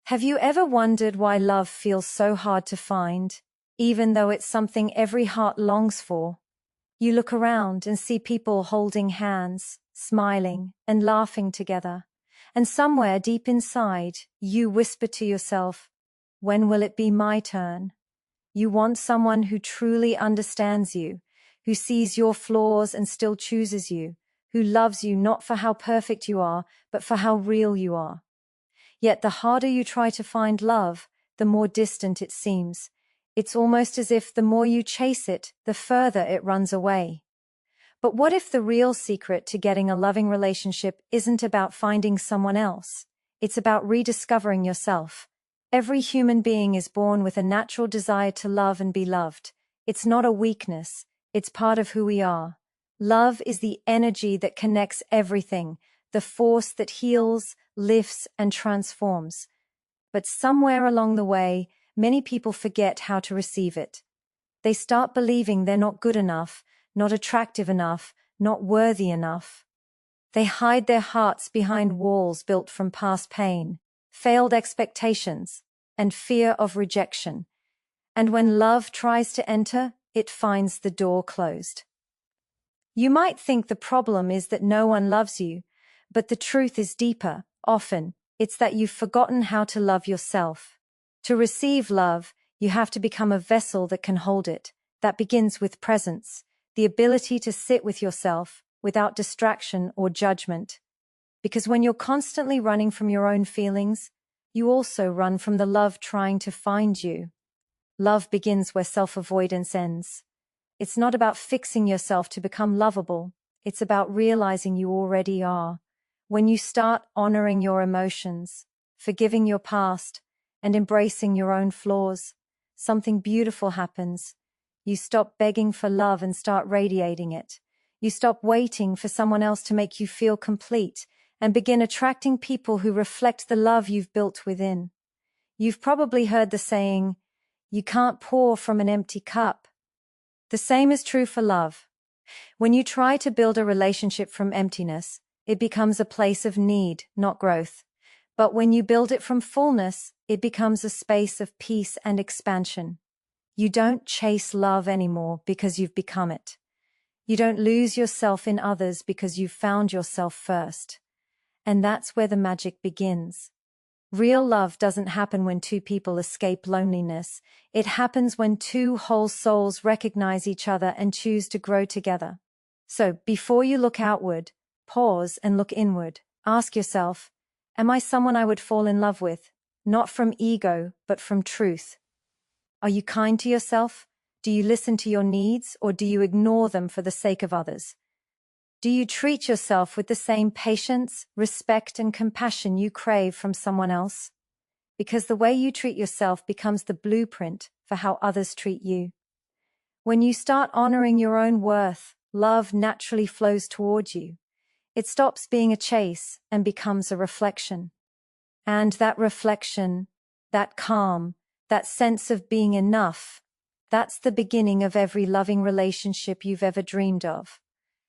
Have you ever wondered why love feels so hard to find, even though it's something every heart longs for? You look around and see people holding hands, smiling, and laughing together. And somewhere deep inside, you whisper to yourself, when will it be my turn? You want someone who truly understands you, who sees your flaws and still chooses you, who loves you not for how perfect you are, but for how real you are. Yet the harder you try to find love, the more distant it seems. It's almost as if the more you chase it, the further it runs away. But what if the real secret to getting a loving relationship isn't about finding someone else? It's about rediscovering yourself. Every human being is born with a natural desire to love and be loved. It's not a weakness, it's part of who we are. Love is the energy that connects everything, the force that heals, lifts, and transforms. But somewhere along the way, many people forget how to receive it. They start believing they're not good enough, not attractive enough, not worthy enough. They hide their hearts behind walls built from past pain, failed expectations, and fear of rejection. And when love tries to enter, it finds the door closed. You might think the problem is that no one loves you, but the truth is deeper. Often, it's that you've forgotten how to love yourself. To receive love, you have to become a vessel that can hold it. That begins with presence, the ability to sit with yourself without distraction or judgment. Because when you're constantly running from your own feelings, you also run from the love trying to find you. Love begins where self-avoidance ends. It's not about fixing yourself to become lovable. It's about realizing you already are. When you start honoring your emotions, forgiving your past, and embracing your own flaws, something beautiful happens. You stop begging for love and start radiating it. You stop waiting for someone else to make you feel complete and begin attracting people who reflect the love you've built within. You've probably heard the saying, "You can't pour from an empty cup." The same is true for love. When you try to build a relationship from emptiness, it becomes a place of need, not growth. But when you build it from fullness, it becomes a space of peace and expansion. You don't chase love anymore because you've become it. You don't lose yourself in others because you've found yourself first. And that's where the magic begins. Real love doesn't happen when two people escape loneliness. It happens when two whole souls recognize each other and choose to grow together. So, before you look outward, pause and look inward. Ask yourself, am I someone I would fall in love with? Not from ego, but from truth. Are you kind to yourself? Do you listen to your needs, or do you ignore them for the sake of others? Do you treat yourself with the same patience, respect, and compassion you crave from someone else? Because the way you treat yourself becomes the blueprint for how others treat you. When you start honoring your own worth, love naturally flows toward you. It stops being a chase and becomes a reflection. And that reflection, that calm, that sense of being enough, that's the beginning of every loving relationship you've ever dreamed of.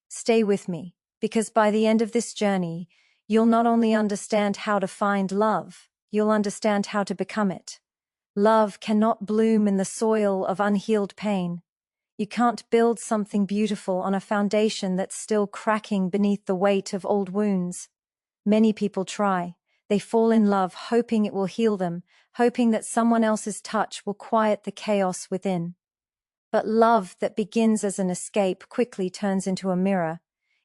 Stay with me, because by the end of this journey, you'll not only understand how to find love, you'll understand how to become it. Love cannot bloom in the soil of unhealed pain. You can't build something beautiful on a foundation that's still cracking beneath the weight of old wounds. Many people try. They fall in love hoping it will heal them, hoping that someone else's touch will quiet the chaos within. But love that begins as an escape quickly turns into a mirror.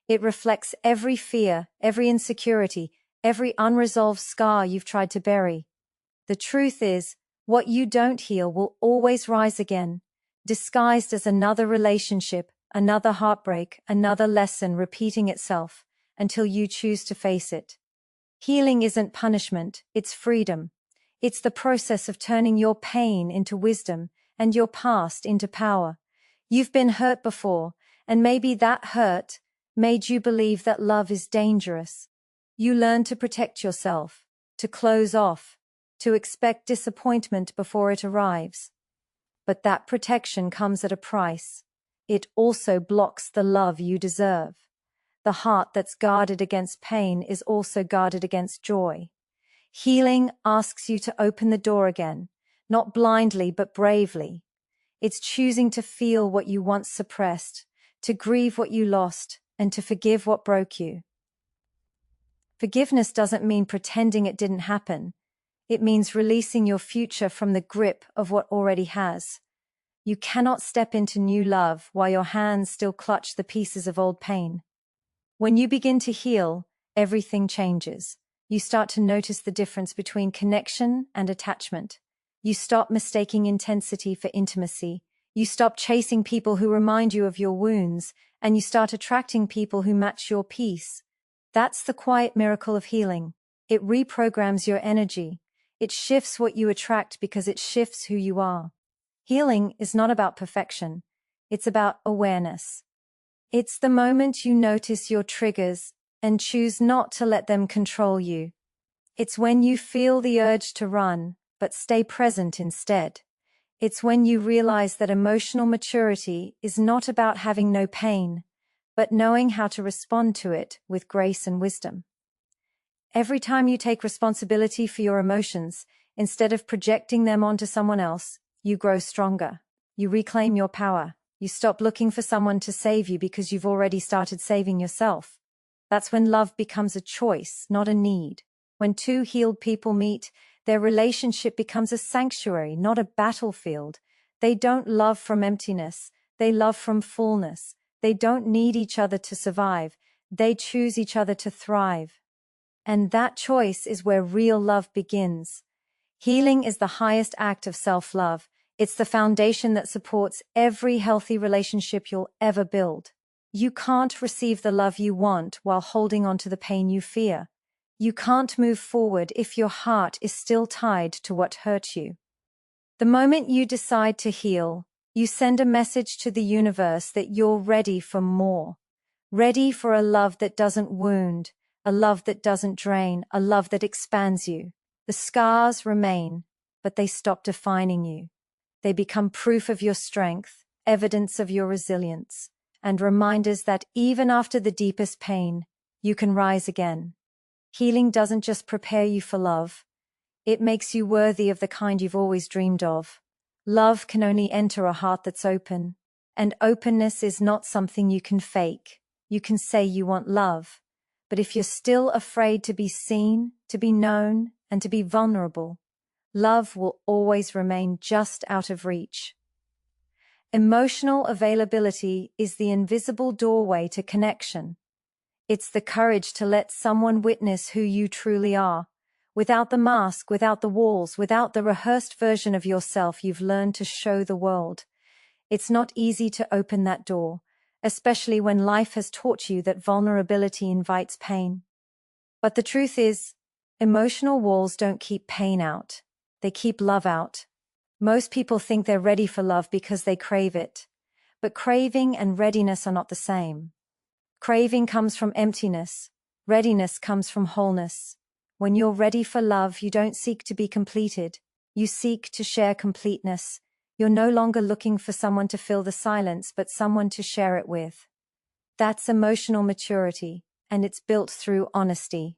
It reflects every fear, every insecurity, every unresolved scar you've tried to bury. The truth is, what you don't heal will always rise again, disguised as another relationship, another heartbreak, another lesson repeating itself, until you choose to face it. Healing isn't punishment, it's freedom. It's the process of turning your pain into wisdom and your past into power. You've been hurt before, and maybe that hurt made you believe that love is dangerous. You learn to protect yourself, to close off, to expect disappointment before it arrives. But that protection comes at a price. It also blocks the love you deserve. The heart that's guarded against pain is also guarded against joy. Healing asks you to open the door again, not blindly but bravely. It's choosing to feel what you once suppressed, to grieve what you lost, and to forgive what broke you. Forgiveness doesn't mean pretending it didn't happen. It means releasing your future from the grip of what already has. You cannot step into new love while your hands still clutch the pieces of old pain. When you begin to heal, everything changes. You start to notice the difference between connection and attachment. You stop mistaking intensity for intimacy. You stop chasing people who remind you of your wounds, and you start attracting people who match your peace. That's the quiet miracle of healing. It reprograms your energy. It shifts what you attract because it shifts who you are. Healing is not about perfection. It's about awareness. It's the moment you notice your triggers and choose not to let them control you. It's when you feel the urge to run, but stay present instead. It's when you realize that emotional maturity is not about having no pain, but knowing how to respond to it with grace and wisdom. Every time you take responsibility for your emotions, instead of projecting them onto someone else, you grow stronger. You reclaim your power. You stop looking for someone to save you because you've already started saving yourself. That's when love becomes a choice, not a need. When two healed people meet, their relationship becomes a sanctuary, not a battlefield. They don't love from emptiness. They love from fullness. They don't need each other to survive. They choose each other to thrive. And that choice is where real love begins. Healing is the highest act of self-love. It's the foundation that supports every healthy relationship you'll ever build. You can't receive the love you want while holding on to the pain you fear. You can't move forward if your heart is still tied to what hurt you. The moment you decide to heal, you send a message to the universe that you're ready for more. Ready for a love that doesn't wound, a love that doesn't drain, a love that expands you. The scars remain, but they stop defining you. They become proof of your strength, evidence of your resilience, and reminders that even after the deepest pain, you can rise again. Healing doesn't just prepare you for love. It makes you worthy of the kind you've always dreamed of. Love can only enter a heart that's open, and openness is not something you can fake. You can say you want love, but if you're still afraid to be seen, to be known, and to be vulnerable, love will always remain just out of reach. Emotional availability is the invisible doorway to connection. It's the courage to let someone witness who you truly are, without the mask, without the walls, without the rehearsed version of yourself you've learned to show the world. It's not easy to open that door, especially when life has taught you that vulnerability invites pain. But the truth is, emotional walls don't keep pain out. They keep love out. Most people think they're ready for love because they crave it. But craving and readiness are not the same. Craving comes from emptiness. Readiness comes from wholeness. When you're ready for love, you don't seek to be completed. You seek to share completeness. You're no longer looking for someone to fill the silence, but someone to share it with. That's emotional maturity, and it's built through honesty.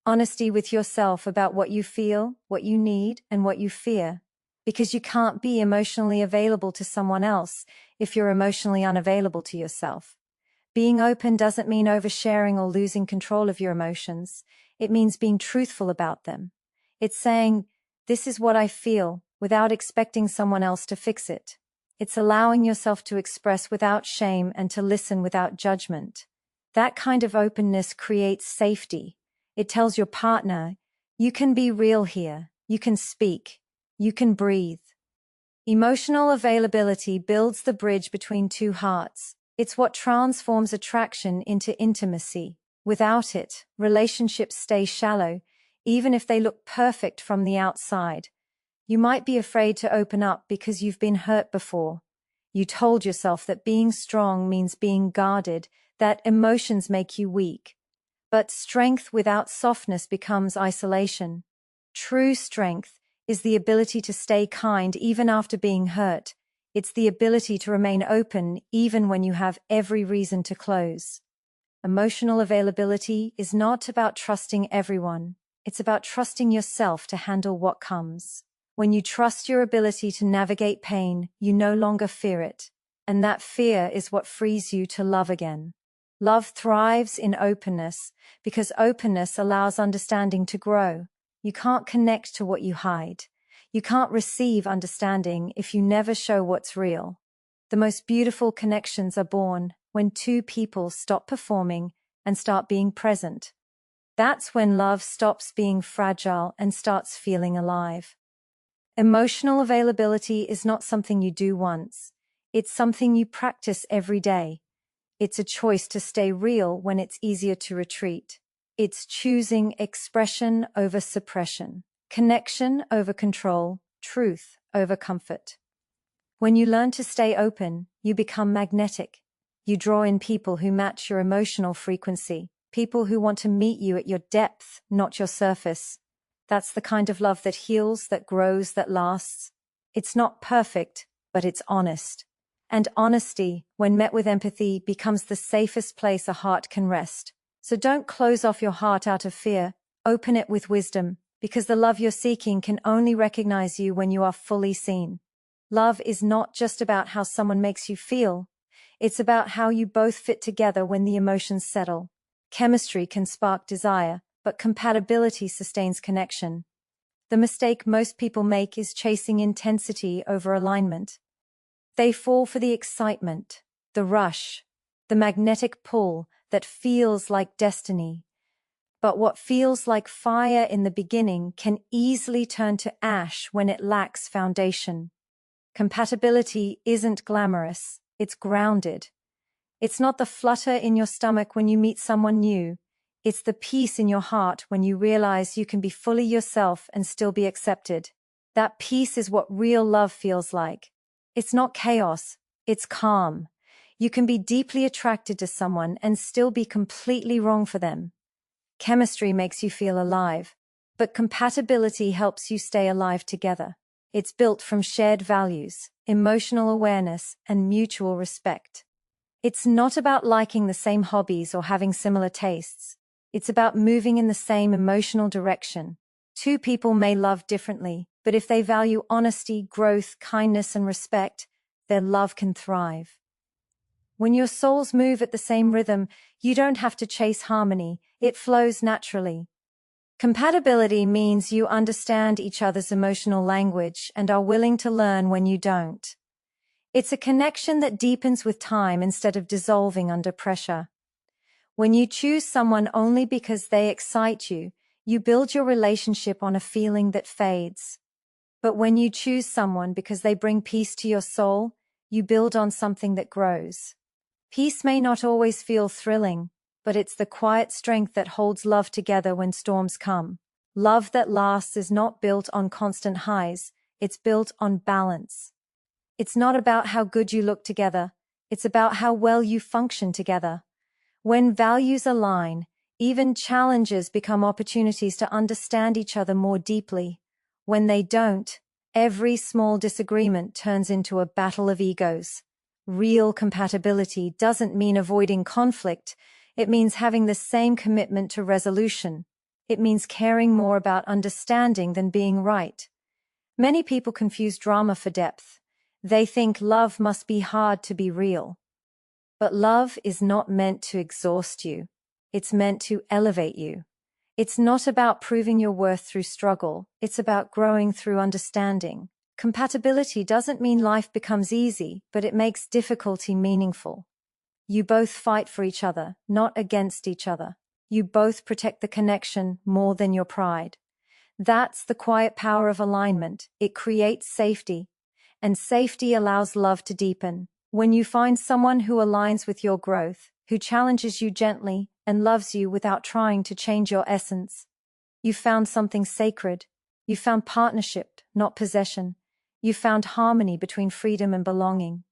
Honesty with yourself about what you feel, what you need, and what you fear. Because you can't be emotionally available to someone else if you're emotionally unavailable to yourself. Being open doesn't mean oversharing or losing control of your emotions. It means being truthful about them. It's saying, "This is what I feel," without expecting someone else to fix it. It's allowing yourself to express without shame and to listen without judgment. That kind of openness creates safety. It tells your partner, "You can be real here. You can speak. You can breathe." Emotional availability builds the bridge between two hearts. It's what transforms attraction into intimacy. Without it, relationships stay shallow, even if they look perfect from the outside. You might be afraid to open up because you've been hurt before. You told yourself that being strong means being guarded, that emotions make you weak. But strength without softness becomes isolation. True strength is the ability to stay kind even after being hurt. It's the ability to remain open even when you have every reason to close. Emotional availability is not about trusting everyone. It's about trusting yourself to handle what comes. When you trust your ability to navigate pain, you no longer fear it. And that fear is what frees you to love again. Love thrives in openness because openness allows understanding to grow. You can't connect to what you hide. You can't receive understanding if you never show what's real. The most beautiful connections are born when two people stop performing and start being present. That's when love stops being fragile and starts feeling alive. Emotional availability is not something you do once. It's something you practice every day. It's a choice to stay real when it's easier to retreat. It's choosing expression over suppression, connection over control, truth over comfort. When you learn to stay open, you become magnetic. You draw in people who match your emotional frequency, people who want to meet you at your depth, not your surface. That's the kind of love that heals, that grows, that lasts. It's not perfect, but it's honest. And honesty, when met with empathy, becomes the safest place a heart can rest. So don't close off your heart out of fear. Open it with wisdom, because the love you're seeking can only recognize you when you are fully seen. Love is not just about how someone makes you feel. It's about how you both fit together when the emotions settle. Chemistry can spark desire, but compatibility sustains connection. The mistake most people make is chasing intensity over alignment. They fall for the excitement, the rush, the magnetic pull that feels like destiny. But what feels like fire in the beginning can easily turn to ash when it lacks foundation. Compatibility isn't glamorous, it's grounded. It's not the flutter in your stomach when you meet someone new. It's the peace in your heart when you realize you can be fully yourself and still be accepted. That peace is what real love feels like. It's not chaos, it's calm. You can be deeply attracted to someone and still be completely wrong for them. Chemistry makes you feel alive, but compatibility helps you stay alive together. It's built from shared values, emotional awareness, and mutual respect. It's not about liking the same hobbies or having similar tastes. It's about moving in the same emotional direction. Two people may love differently, but if they value honesty, growth, kindness, and respect, their love can thrive. When your souls move at the same rhythm, you don't have to chase harmony, it flows naturally. Compatibility means you understand each other's emotional language and are willing to learn when you don't. It's a connection that deepens with time instead of dissolving under pressure. When you choose someone only because they excite you, you build your relationship on a feeling that fades. But when you choose someone because they bring peace to your soul, you build on something that grows. Peace may not always feel thrilling, but it's the quiet strength that holds love together when storms come. Love that lasts is not built on constant highs, it's built on balance. It's not about how good you look together, it's about how well you function together. When values align, even challenges become opportunities to understand each other more deeply. When they don't, every small disagreement turns into a battle of egos. Real compatibility doesn't mean avoiding conflict, it means having the same commitment to resolution. It means caring more about understanding than being right. Many people confuse drama for depth. They think love must be hard to be real. But love is not meant to exhaust you. It's meant to elevate you. It's not about proving your worth through struggle. It's about growing through understanding. Compatibility doesn't mean life becomes easy, but it makes difficulty meaningful. You both fight for each other, not against each other. You both protect the connection more than your pride. That's the quiet power of alignment. It creates safety, and safety allows love to deepen. When you find someone who aligns with your growth, who challenges you gently and loves you without trying to change your essence, you found something sacred. You found partnership, not possession. You found harmony between freedom and belonging.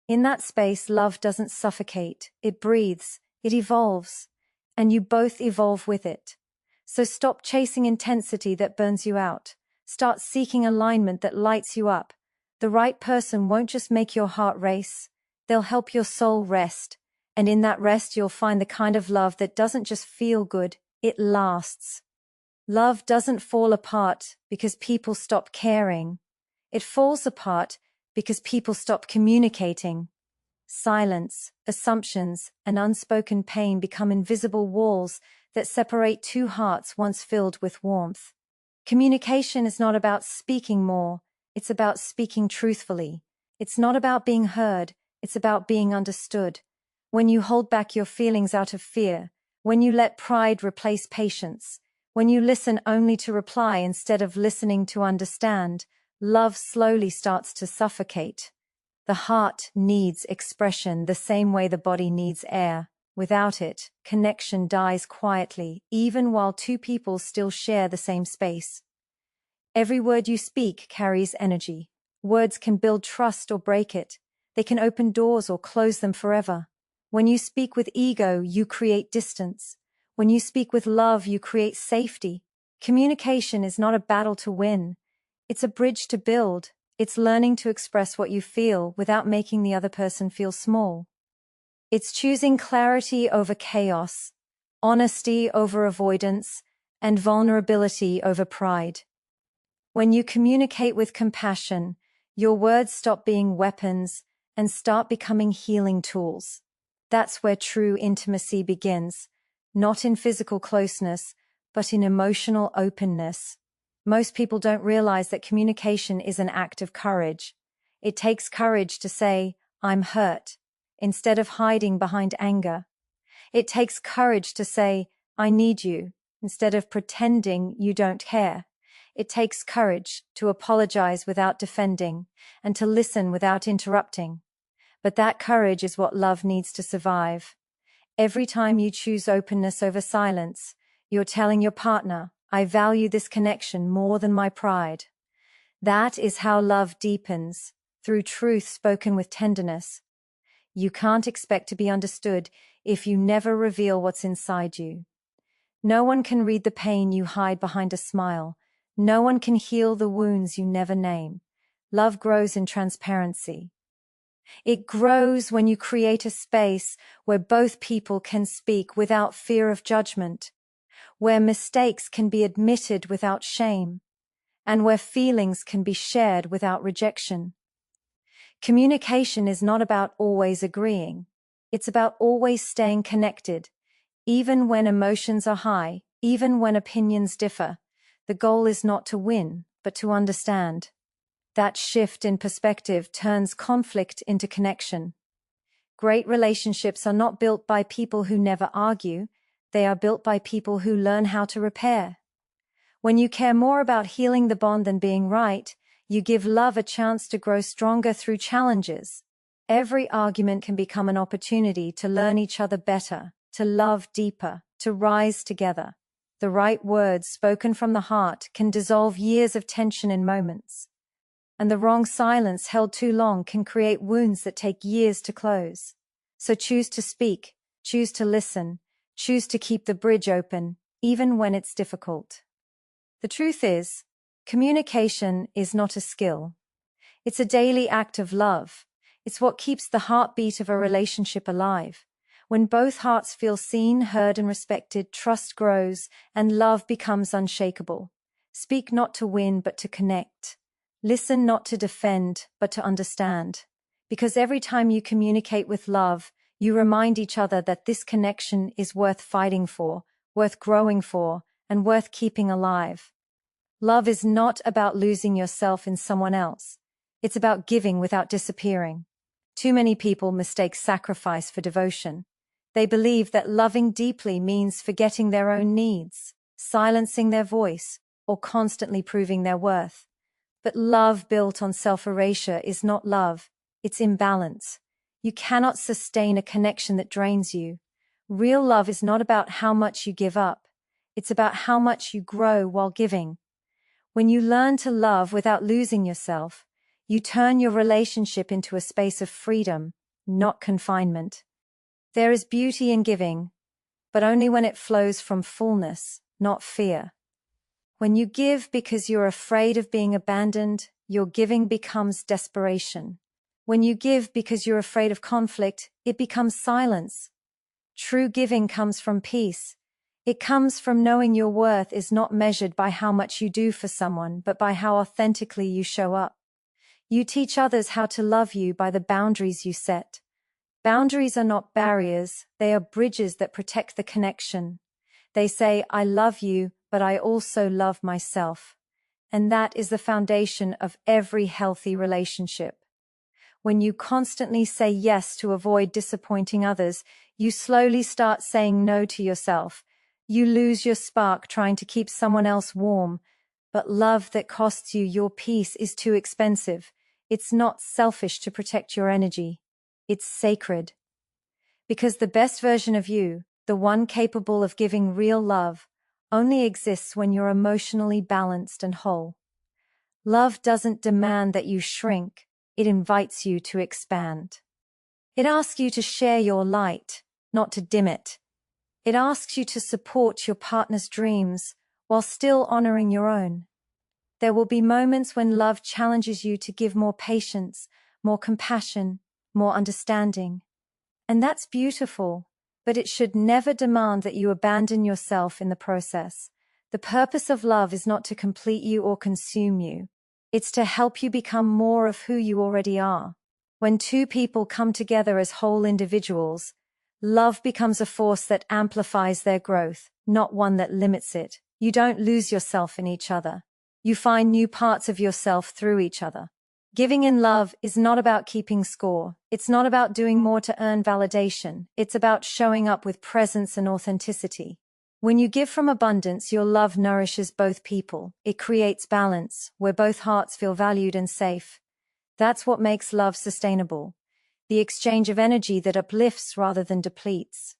In that space, love doesn't suffocate. It breathes, it evolves, and you both evolve with it. So stop chasing intensity that burns you out. Start seeking alignment that lights you up. The right person won't just make your heart race, they'll help your soul rest. And in that rest, you'll find the kind of love that doesn't just feel good, it lasts. Love doesn't fall apart because people stop caring. It falls apart because people stop communicating. Silence, assumptions, and unspoken pain become invisible walls that separate two hearts once filled with warmth. Communication is not about speaking more, it's about speaking truthfully. It's not about being heard, it's about being understood. When you hold back your feelings out of fear, when you let pride replace patience, when you listen only to reply instead of listening to understand, love slowly starts to suffocate. The heart needs expression the same way the body needs air. Without it, connection dies quietly, even while two people still share the same space. Every word you speak carries energy. Words can build trust or break it. They can open doors or close them forever. When you speak with ego, you create distance. When you speak with love, you create safety. Communication is not a battle to win. It's a bridge to build. It's learning to express what you feel without making the other person feel small. It's choosing clarity over chaos, honesty over avoidance, and vulnerability over pride. When you communicate with compassion, your words stop being weapons and start becoming healing tools. That's where true intimacy begins, not in physical closeness, but in emotional openness. Most people don't realize that communication is an act of courage. It takes courage to say, "I'm hurt," instead of hiding behind anger. It takes courage to say, "I need you," instead of pretending you don't care. It takes courage to apologize without defending and to listen without interrupting. But that courage is what love needs to survive. Every time you choose openness over silence, you're telling your partner, "I value this connection more than my pride." That is how love deepens, through truth spoken with tenderness. You can't expect to be understood if you never reveal what's inside you. No one can read the pain you hide behind a smile. No one can heal the wounds you never name. Love grows in transparency. It grows when you create a space where both people can speak without fear of judgment, where mistakes can be admitted without shame, and where feelings can be shared without rejection. Communication is not about always agreeing. It's about always staying connected, even when emotions are high, even when opinions differ. The goal is not to win, but to understand. That shift in perspective turns conflict into connection. Great relationships are not built by people who never argue, they are built by people who learn how to repair. When you care more about healing the bond than being right, you give love a chance to grow stronger through challenges. Every argument can become an opportunity to learn each other better, to love deeper, to rise together. The right words spoken from the heart can dissolve years of tension in moments. And the wrong silence held too long can create wounds that take years to close. So choose to speak, choose to listen, choose to keep the bridge open, even when it's difficult. The truth is, communication is not a skill. It's a daily act of love. It's what keeps the heartbeat of a relationship alive. When both hearts feel seen, heard, and respected, trust grows, and love becomes unshakable. Speak not to win, but to connect. Listen not to defend, but to understand. Because every time you communicate with love, you remind each other that this connection is worth fighting for, worth growing for, and worth keeping alive. Love is not about losing yourself in someone else. It's about giving without disappearing. Too many people mistake sacrifice for devotion. They believe that loving deeply means forgetting their own needs, silencing their voice, or constantly proving their worth. But love built on self-erasure is not love, it's imbalance. You cannot sustain a connection that drains you. Real love is not about how much you give up, it's about how much you grow while giving. When you learn to love without losing yourself, you turn your relationship into a space of freedom, not confinement. There is beauty in giving, but only when it flows from fullness, not fear. When you give because you're afraid of being abandoned, your giving becomes desperation. When you give because you're afraid of conflict, it becomes silence. True giving comes from peace. It comes from knowing your worth is not measured by how much you do for someone, but by how authentically you show up. You teach others how to love you by the boundaries you set. Boundaries are not barriers, they are bridges that protect the connection. They say, I love you, but I also love myself. And that is the foundation of every healthy relationship. When you constantly say yes to avoid disappointing others, you slowly start saying no to yourself. You lose your spark trying to keep someone else warm. But love that costs you your peace is too expensive. It's not selfish to protect your energy. It's sacred. Because the best version of you, the one capable of giving real love, only exists when you're emotionally balanced and whole. Love doesn't demand that you shrink, it invites you to expand. It asks you to share your light, not to dim it. It asks you to support your partner's dreams while still honoring your own. There will be moments when love challenges you to give more patience, more compassion, more understanding. And that's beautiful, but it should never demand that you abandon yourself in the process. The purpose of love is not to complete you or consume you. It's to help you become more of who you already are. When two people come together as whole individuals, love becomes a force that amplifies their growth, not one that limits it. You don't lose yourself in each other. You find new parts of yourself through each other. Giving in love is not about keeping score. It's not about doing more to earn validation. It's about showing up with presence and authenticity. When you give from abundance, your love nourishes both people. It creates balance, where both hearts feel valued and safe. That's what makes love sustainable. The exchange of energy that uplifts rather than depletes.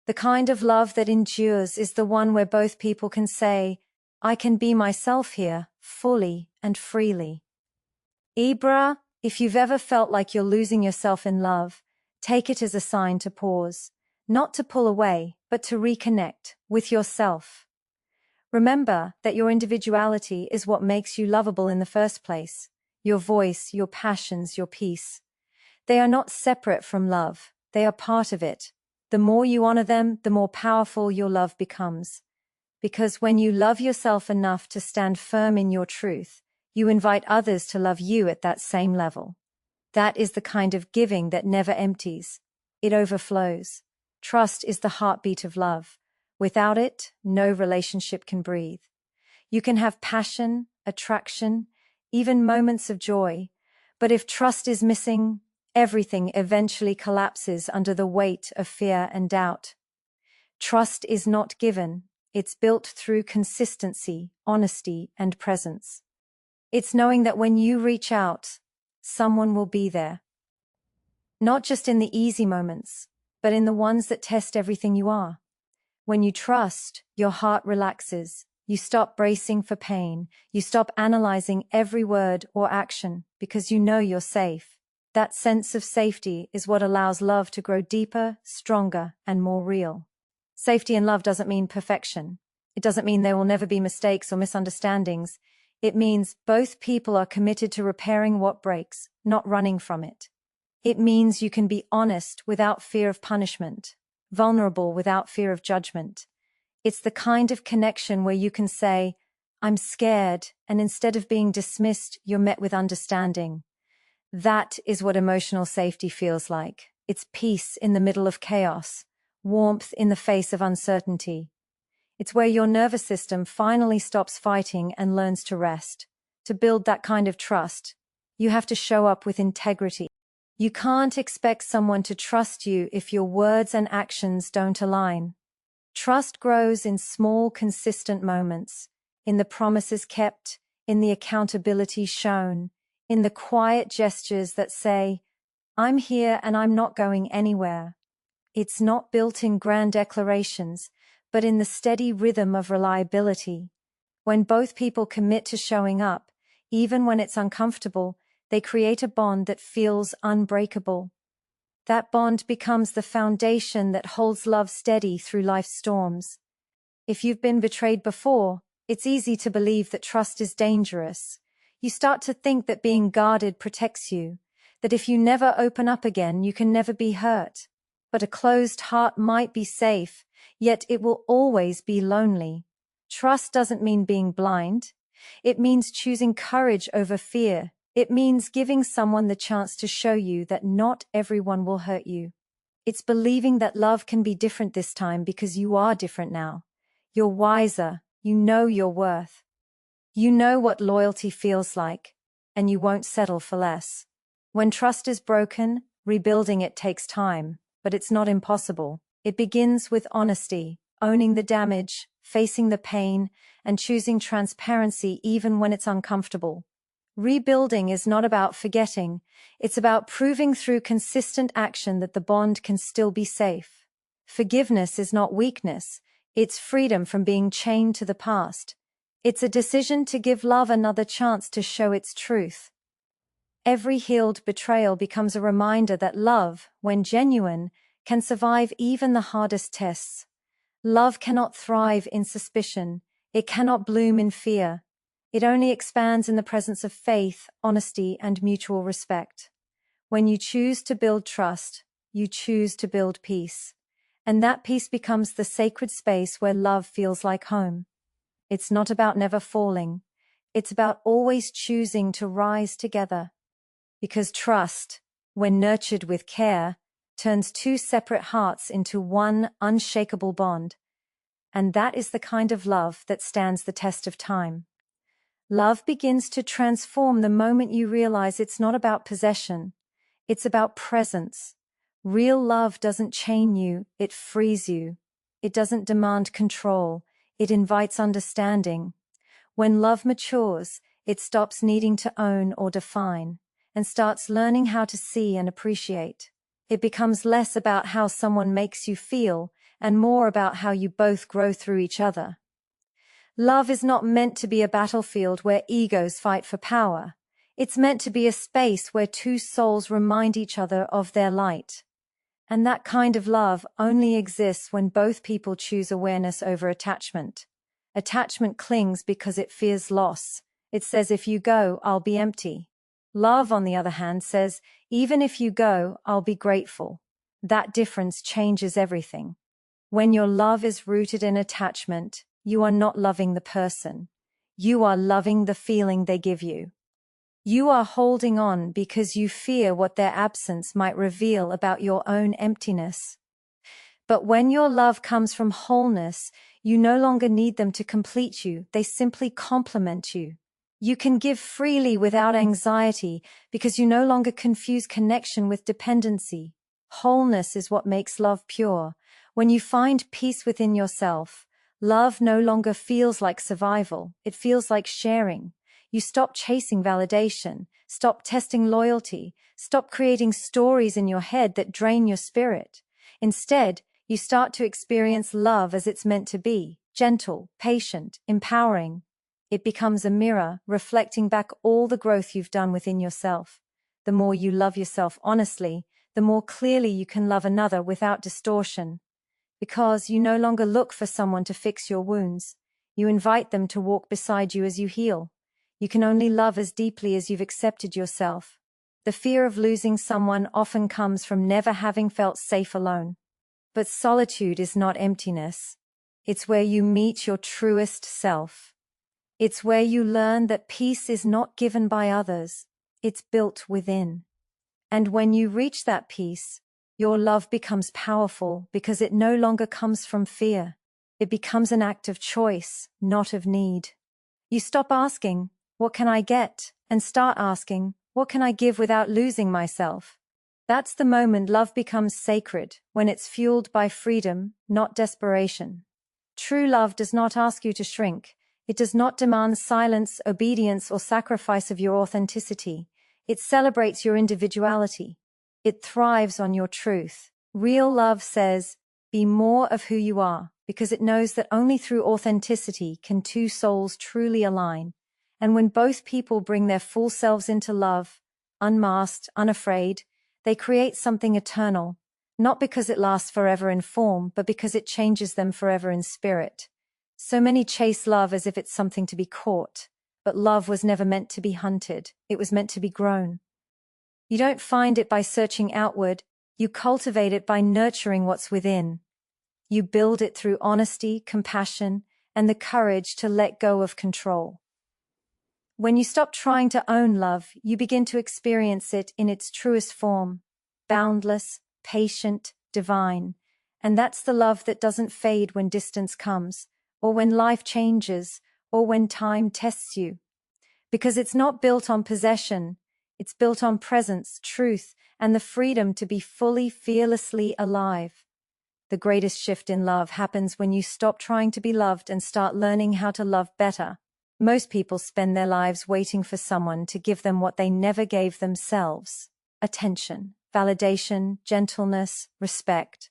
The kind of love that endures is the one where both people can say, I can be myself here, fully and freely. Ibra, if you've ever felt like you're losing yourself in love, take it as a sign to pause, not to pull away, but to reconnect with yourself. Remember that your individuality is what makes you lovable in the first place. Your voice, your passions, your peace. They are not separate from love, they are part of it. The more you honor them, the more powerful your love becomes. Because when you love yourself enough to stand firm in your truth, you invite others to love you at that same level. That is the kind of giving that never empties. It overflows. Trust is the heartbeat of love. Without it, no relationship can breathe. You can have passion, attraction, even moments of joy, but if trust is missing, everything eventually collapses under the weight of fear and doubt. Trust is not given. It's built through consistency, honesty, and presence. It's knowing that when you reach out, someone will be there. Not just in the easy moments, but in the ones that test everything you are. When you trust, your heart relaxes. You stop bracing for pain. You stop analyzing every word or action because you know you're safe. That sense of safety is what allows love to grow deeper, stronger, and more real. Safety in love doesn't mean perfection. It doesn't mean there will never be mistakes or misunderstandings. It means both people are committed to repairing what breaks, not running from it. It means you can be honest without fear of punishment, vulnerable without fear of judgment. It's the kind of connection where you can say, I'm scared, and instead of being dismissed, you're met with understanding. That is what emotional safety feels like. It's peace in the middle of chaos, warmth in the face of uncertainty. It's where your nervous system finally stops fighting and learns to rest. To build that kind of trust, you have to show up with integrity. You can't expect someone to trust you if your words and actions don't align. Trust grows in small, consistent moments, in the promises kept, in the accountability shown, in the quiet gestures that say, I'm here and I'm not going anywhere. It's not built in grand declarations, but in the steady rhythm of reliability. When both people commit to showing up, even when it's uncomfortable, they create a bond that feels unbreakable. That bond becomes the foundation that holds love steady through life's storms. If you've been betrayed before, it's easy to believe that trust is dangerous. You start to think that being guarded protects you, that if you never open up again, you can never be hurt. But a closed heart might be safe, yet it will always be lonely. Trust doesn't mean being blind. It means choosing courage over fear. It means giving someone the chance to show you that not everyone will hurt you. It's believing that love can be different this time because you are different now. You're wiser. You know your worth. You know what loyalty feels like, and you won't settle for less. When trust is broken, rebuilding it takes time, but it's not impossible. It begins with honesty, owning the damage, facing the pain, and choosing transparency even when it's uncomfortable. Rebuilding is not about forgetting, it's about proving through consistent action that the bond can still be safe. Forgiveness is not weakness, it's freedom from being chained to the past. It's a decision to give love another chance to show its truth. Every healed betrayal becomes a reminder that love, when genuine, can survive even the hardest tests. Love cannot thrive in suspicion. It cannot bloom in fear. It only expands in the presence of faith, honesty, and mutual respect. When you choose to build trust, you choose to build peace. And that peace becomes the sacred space where love feels like home. It's not about never falling. It's about always choosing to rise together. Because trust, when nurtured with care, turns two separate hearts into one unshakable bond. And that is the kind of love that stands the test of time. Love begins to transform the moment you realize it's not about possession. It's about presence. Real love doesn't chain you, it frees you. It doesn't demand control, it invites understanding. When love matures, it stops needing to own or define, and starts learning how to see and appreciate. It becomes less about how someone makes you feel, and more about how you both grow through each other. Love is not meant to be a battlefield where egos fight for power. It's meant to be a space where two souls remind each other of their light. And that kind of love only exists when both people choose awareness over attachment. Attachment clings because it fears loss. It says, if you go, I'll be empty. Love, on the other hand, says, even if you go, I'll be grateful. That difference changes everything. When your love is rooted in attachment, you are not loving the person. You are loving the feeling they give you. You are holding on because you fear what their absence might reveal about your own emptiness. But when your love comes from wholeness, you no longer need them to complete you, they simply complement you. You can give freely without anxiety because you no longer confuse connection with dependency. Wholeness is what makes love pure. When you find peace within yourself, love no longer feels like survival, it feels like sharing. You stop chasing validation, stop testing loyalty, stop creating stories in your head that drain your spirit. Instead, you start to experience love as it's meant to be, gentle, patient, empowering. It becomes a mirror, reflecting back all the growth you've done within yourself. The more you love yourself honestly, the more clearly you can love another without distortion. Because you no longer look for someone to fix your wounds. You invite them to walk beside you as you heal. You can only love as deeply as you've accepted yourself. The fear of losing someone often comes from never having felt safe alone. But solitude is not emptiness. It's where you meet your truest self. It's where you learn that peace is not given by others, it's built within. And when you reach that peace, your love becomes powerful because it no longer comes from fear. It becomes an act of choice, not of need. You stop asking, what can I get? And start asking, what can I give without losing myself? That's the moment love becomes sacred, when it's fueled by freedom, not desperation. True love does not ask you to shrink. It does not demand silence, obedience, or sacrifice of your authenticity. It celebrates your individuality. It thrives on your truth. Real love says, be more of who you are, because it knows that only through authenticity can two souls truly align. And when both people bring their full selves into love, unmasked, unafraid, they create something eternal, not because it lasts forever in form, but because it changes them forever in spirit. So many chase love as if it's something to be caught, but love was never meant to be hunted, it was meant to be grown. You don't find it by searching outward, you cultivate it by nurturing what's within. You build it through honesty, compassion, and the courage to let go of control. When you stop trying to own love, you begin to experience it in its truest form, boundless, patient, divine. And that's the love that doesn't fade when distance comes, or when life changes, or when time tests you. Because it's not built on possession, it's built on presence, truth, and the freedom to be fully, fearlessly alive. The greatest shift in love happens when you stop trying to be loved and start learning how to love better. Most people spend their lives waiting for someone to give them what they never gave themselves: attention, validation, gentleness, respect.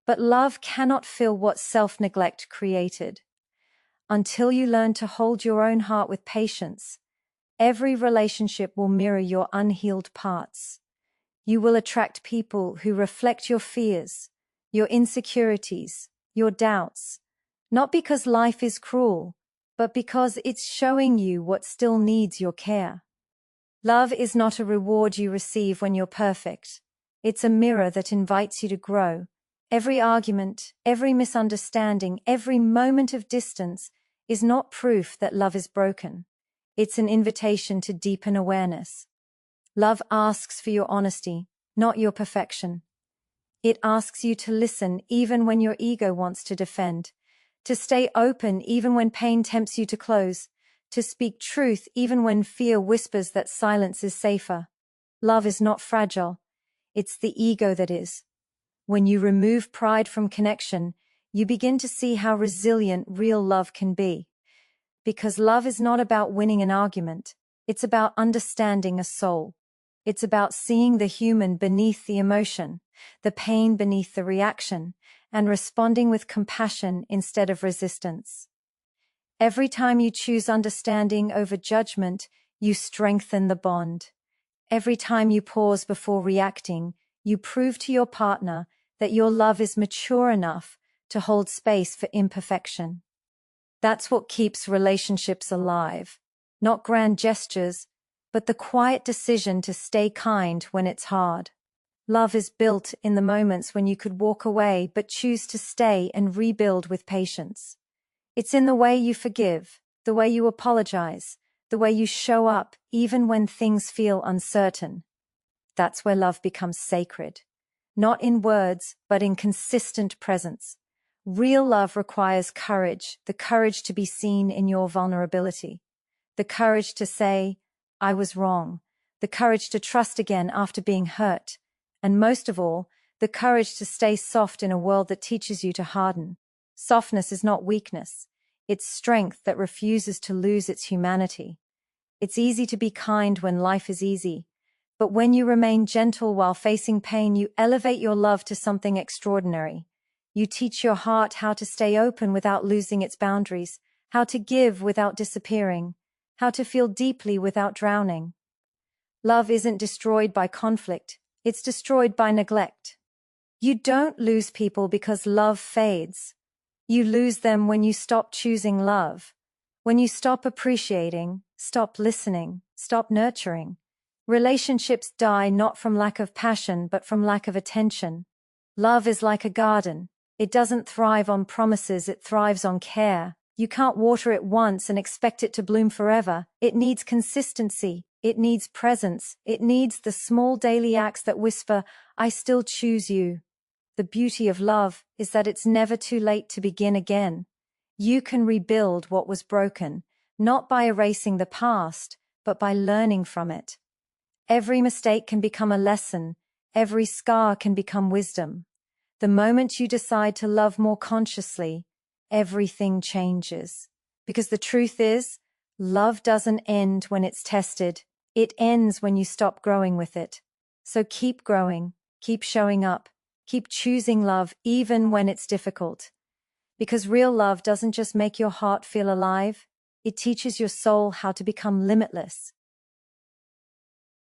But love cannot fill what self-neglect created. Until you learn to hold your own heart with patience, every relationship will mirror your unhealed parts. You will attract people who reflect your fears, your insecurities, your doubts, not because life is cruel, but because it's showing you what still needs your care. Love is not a reward you receive when you're perfect. It's a mirror that invites you to grow. Every argument, every misunderstanding, every moment of distance is not proof that love is broken. It's an invitation to deepen awareness. Love asks for your honesty, not your perfection. It asks you to listen even when your ego wants to defend, to stay open even when pain tempts you to close, to speak truth even when fear whispers that silence is safer. Love is not fragile. It's the ego that is. When you remove pride from connection, you begin to see how resilient real love can be. Because love is not about winning an argument. It's about understanding a soul. It's about seeing the human beneath the emotion, the pain beneath the reaction, and responding with compassion instead of resistance. Every time you choose understanding over judgment, you strengthen the bond. Every time you pause before reacting, you prove to your partner that your love is mature enough to hold space for imperfection. That's what keeps relationships alive. Not grand gestures, but the quiet decision to stay kind when it's hard. Love is built in the moments when you could walk away but choose to stay and rebuild with patience. It's in the way you forgive, the way you apologize, the way you show up even when things feel uncertain. That's where love becomes sacred. Not in words, but in consistent presence. Real love requires courage, the courage to be seen in your vulnerability. The courage to say, I was wrong. The courage to trust again after being hurt. And most of all, the courage to stay soft in a world that teaches you to harden. Softness is not weakness. It's strength that refuses to lose its humanity. It's easy to be kind when life is easy. But when you remain gentle while facing pain, you elevate your love to something extraordinary. You teach your heart how to stay open without losing its boundaries, how to give without disappearing, how to feel deeply without drowning. Love isn't destroyed by conflict, it's destroyed by neglect. You don't lose people because love fades. You lose them when you stop choosing love, when you stop appreciating, stop listening, stop nurturing. Relationships die not from lack of passion but from lack of attention. Love is like a garden. It doesn't thrive on promises, it thrives on care. You can't water it once and expect it to bloom forever. It needs consistency. It needs presence. It needs the small daily acts that whisper, I still choose you. The beauty of love is that it's never too late to begin again. You can rebuild what was broken, not by erasing the past, but by learning from it. Every mistake can become a lesson. Every scar can become wisdom. The moment you decide to love more consciously, everything changes. Because the truth is, love doesn't end when it's tested. It ends when you stop growing with it. So keep growing, keep showing up, keep choosing love even when it's difficult. Because real love doesn't just make your heart feel alive, it teaches your soul how to become limitless.